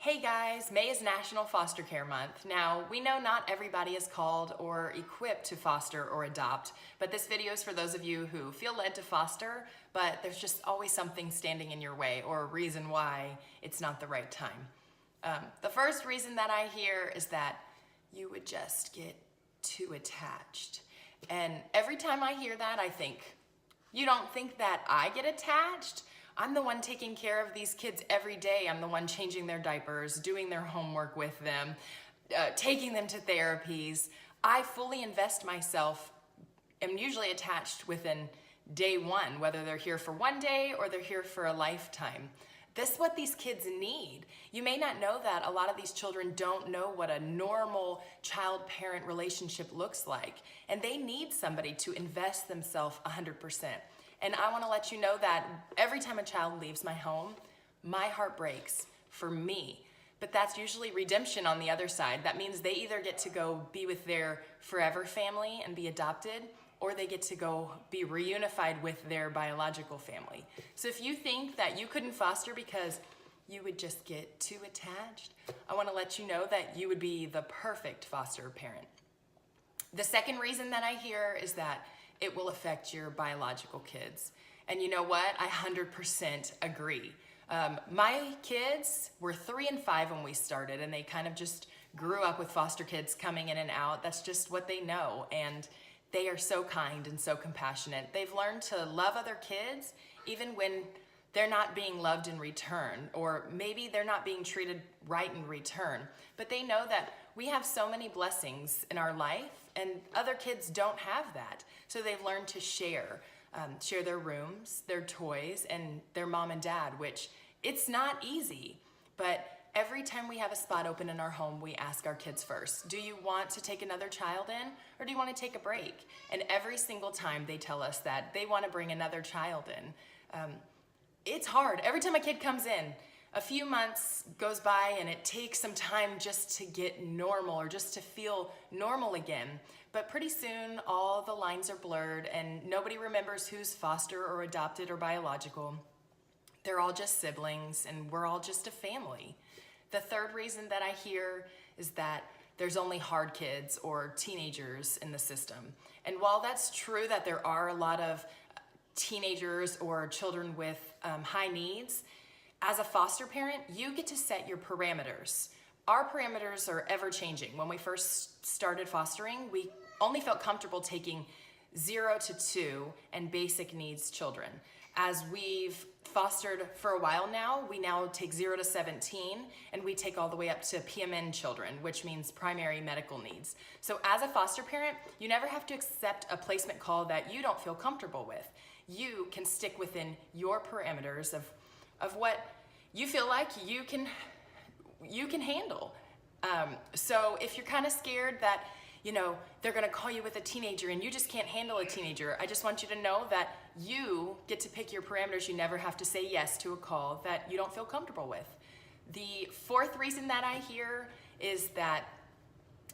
Hey guys, May is National Foster Care Month. Now, we know not everybody is called or equipped to foster or adopt, but this video is for those of you who feel led to foster, but there's just always something standing in your way or a reason why it's not the right time. The first reason that I hear is that you would just get too attached. And every time I hear that, I think, you don't think that I get attached? I'm the one taking care of these kids every day. I'm the one changing their diapers, doing their homework with them, taking them to therapies. I fully invest myself, am usually attached within day one, whether they're here for one day or they're here for a lifetime. This is what these kids need. You may not know that a lot of these children don't know what a normal child-parent relationship looks like, and they need somebody to invest themselves 100%. And I want to let you know that every time a child leaves my home, my heart breaks for me. But that's usually redemption on the other side. That means they either get to go be with their forever family and be adopted, or they get to go be reunified with their biological family. So if you think that you couldn't foster because you would just get too attached, I want to let you know that you would be the perfect foster parent. The second reason that I hear is that it will affect your biological kids. And you know what? I 100% agree. My kids were 3 and 5 when we started, and they kind of just grew up with foster kids coming in and out. That's just what they know. And they are so kind and so compassionate. They've learned to love other kids even when they're not being loved in return, or maybe they're not being treated right in return. But they know that we have so many blessings in our life, and other kids don't have that. So they've learned to share their rooms, their toys, and their mom and dad, which it's not easy. But every time we have a spot open in our home, we ask our kids first, do you want to take another child in, or do you want to take a break? And every single time they tell us that they want to bring another child in. It's hard. Every time a kid comes in, a few months goes by and it takes some time just to get normal or just to feel normal again. But pretty soon all the lines are blurred and nobody remembers who's foster or adopted or biological. They're all just siblings and we're all just a family. The third reason that I hear is that there's only hard kids or teenagers in the system. And while that's true that there are a lot of teenagers or children with high needs, as a foster parent, you get to set your parameters. Our parameters are ever changing. When we first started fostering, we only felt comfortable taking 0 to 2 and basic needs children. As we've fostered for a while now, we now take 0 to 17, and we take all the way up to PMN children, which means primary medical needs. So as a foster parent, you never have to accept a placement call that you don't feel comfortable with. You can stick within your parameters of what you feel like you can handle. So if you're kind of scared that, they're gonna call you with a teenager and you just can't handle a teenager, I just want you to know that you get to pick your parameters. You never have to say yes to a call that you don't feel comfortable with. The fourth reason that I hear is that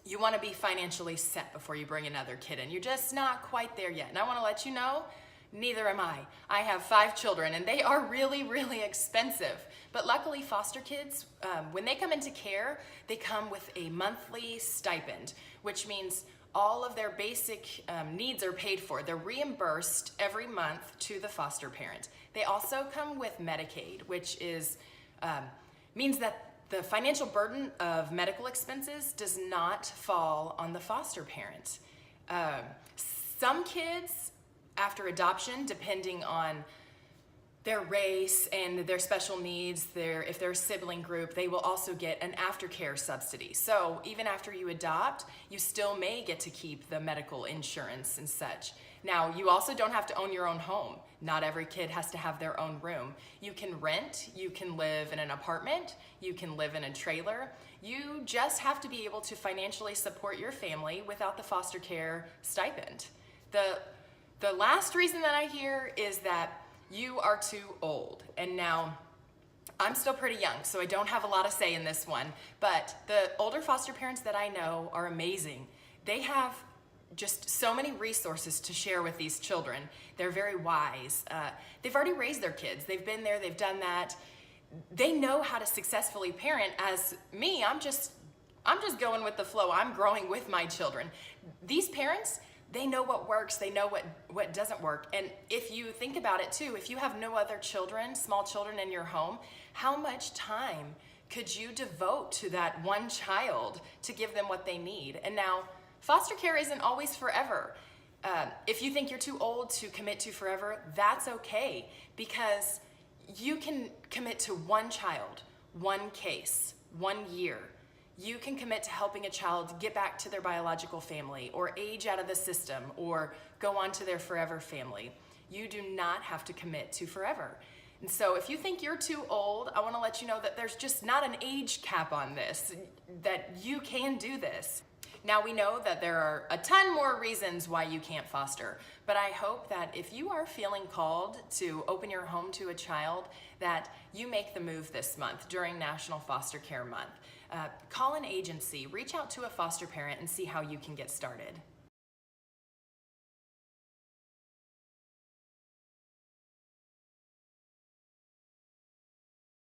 you wanna be financially set before you bring another kid in. You're just not quite there yet. And I wanna let you know, neither am I. I have 5 children and they are really, really expensive. But luckily foster kids, when they come into care, they come with a monthly stipend, which means all of their basic needs are paid for. They're reimbursed every month to the foster parent. They also come with Medicaid, which means that the financial burden of medical expenses does not fall on the foster parent. Some kids, after adoption, depending on their race and their special needs, if they're a sibling group, they will also get an aftercare subsidy. So even after you adopt, you still may get to keep the medical insurance and such. Now, you also don't have to own your own home. Not every kid has to have their own room. You can rent, you can live in an apartment, you can live in a trailer. You just have to be able to financially support your family without the foster care stipend. The last reason that I hear is that you are too old. And now, I'm still pretty young, so I don't have a lot to say in this one, but the older foster parents that I know are amazing. They have just so many resources to share with these children. They're very wise. They've already raised their kids. They've been there, they've done that. they know how to successfully parent. As me, I'm just going with the flow. I'm growing with my children. These parents, they know what works, they know what doesn't work. And if you think about it too, if you have no other children, small children in your home, how much time could you devote to that one child to give them what they need? And now, foster care isn't always forever. If you think you're too old to commit to forever, that's okay, because you can commit to one child, one case, 1 year. You can commit to helping a child get back to their biological family, or age out of the system, or go on to their forever family. You do not have to commit to forever. And so if you think you're too old, I want to let you know that there's just not an age cap on this, that you can do this. Now, we know that there are a ton more reasons why you can't foster, but I hope that if you are feeling called to open your home to a child, that you make the move this month during National Foster Care Month. Call an agency, reach out to a foster parent, and see how you can get started.